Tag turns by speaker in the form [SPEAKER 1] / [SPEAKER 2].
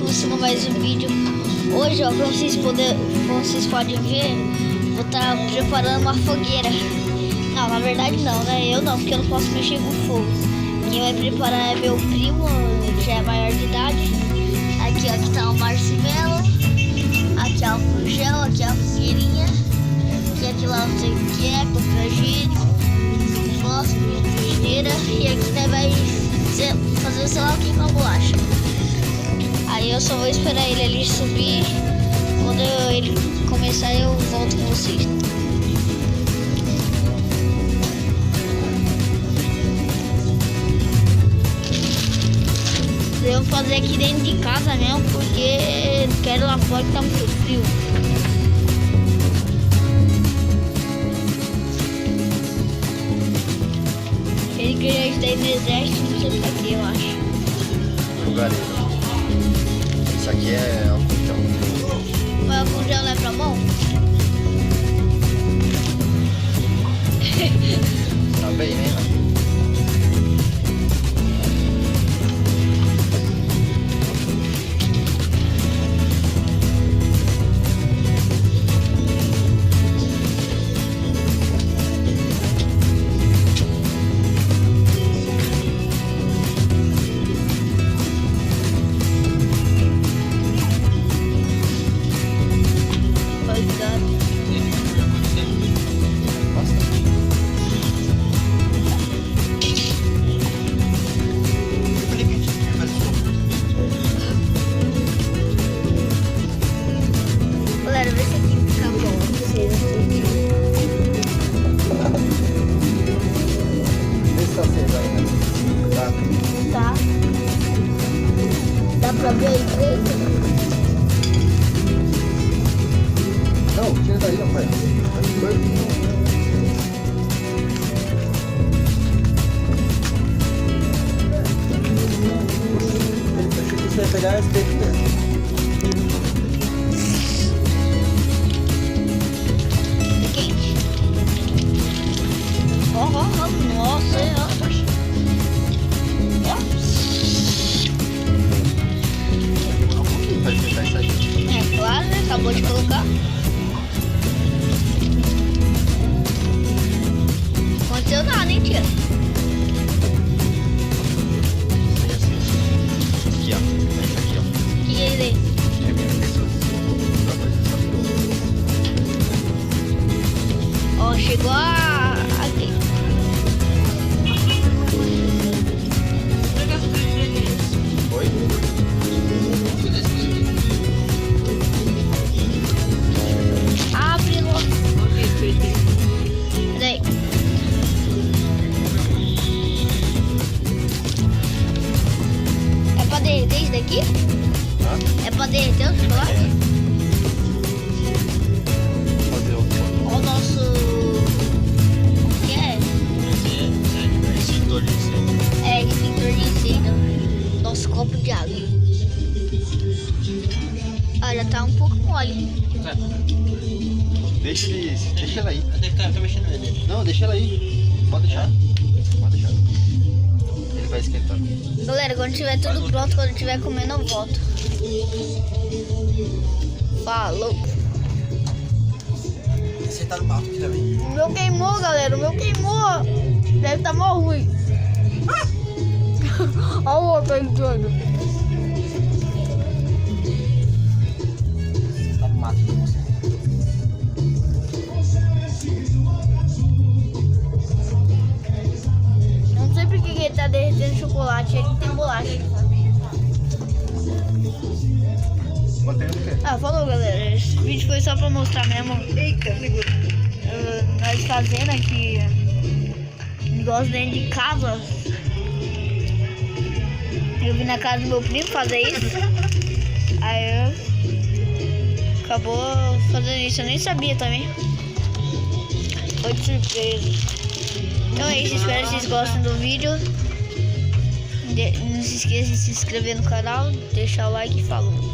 [SPEAKER 1] começando mais um vídeo. Hoje, ó, como vocês podem ver, vou estar preparando uma fogueira. Não, na verdade não, né? Eu não, porque eu não posso mexer com fogo. Quem vai preparar é meu primo, que já é maior de idade. Aqui, ó, aqui tá o marshmallow. Aqui, ó, o gel, aqui, ó, a fogueirinha. Aqui lá não sei o que é, papel higiênico, fósforo, frigideira. E aqui, né, vai fazer sei lá o que com a bolacha. Aí eu só vou esperar ele ali subir. Quando ele começar, eu volto com vocês. Eu vou fazer aqui dentro de casa mesmo, porque quero lá fora que tá muito frio. Ele queria ajudar no exército, não sei pra que, eu acho.
[SPEAKER 2] Fogareiro. Isso aqui é álcool gel.
[SPEAKER 1] Mas álcool gel não é pra mão?
[SPEAKER 2] Tá bem, né?
[SPEAKER 1] Galera, vê se aqui fica bom.
[SPEAKER 2] Vê se tá aceso aí, né?
[SPEAKER 1] Tá. Dá pra ver aí direito?
[SPEAKER 2] Não, tira daí, rapaz. Achei que você ia pegar esse daqui mesmo.
[SPEAKER 1] Quente. Ó, nossa, ó.
[SPEAKER 2] Vai esquentar isso aí.
[SPEAKER 1] É claro, né? Acabou de colocar. Não aconteceu nada, hein, tia?
[SPEAKER 2] Aqui, ó. Isso aqui, ó.
[SPEAKER 1] O que é isso aí?
[SPEAKER 2] É minha pessoa.
[SPEAKER 1] Ó, chegou aqui.
[SPEAKER 2] Oi?
[SPEAKER 1] Abre logo. Peraí. É pra derreter isso daqui?
[SPEAKER 2] Hã?
[SPEAKER 1] É pra derreter o chocolate?
[SPEAKER 2] Fazer o
[SPEAKER 1] Ó o nosso... O que é?
[SPEAKER 2] extintor de incêndio.
[SPEAKER 1] É, extintor de incêndio. Nosso copo de água. Ah, já tá um pouco mole.
[SPEAKER 2] Deixa ela aí.
[SPEAKER 3] Tá mexendo nele.
[SPEAKER 2] Não, deixa ela aí. Pode deixar. Pode deixar. Ele vai esquentando.
[SPEAKER 1] Galera, quando tiver tudo pronto, quando tiver comendo, eu volto. Falou.
[SPEAKER 3] Você tá no mato aqui também.
[SPEAKER 1] O meu queimou, galera. O meu queimou. Deve estar mó ruim. Olha o outro aí todo.
[SPEAKER 3] Tá no mato aqui, você.
[SPEAKER 1] Não sei por que ele tá derretendo chocolate. Ele tem bolacha.
[SPEAKER 2] Bota aí no quê?
[SPEAKER 1] Ah, falou, galera. Esse vídeo foi só pra mostrar mesmo.
[SPEAKER 3] Eita,
[SPEAKER 1] Nós fazendo aqui negócio dentro de casa. Eu vim na casa do meu primo fazer isso. Aí eu acabou fazendo isso. Eu nem sabia também. Foi de surpresa. Então é isso. Espero que vocês gostem do vídeo. Não se esqueça de se inscrever no canal, deixar o like e falou.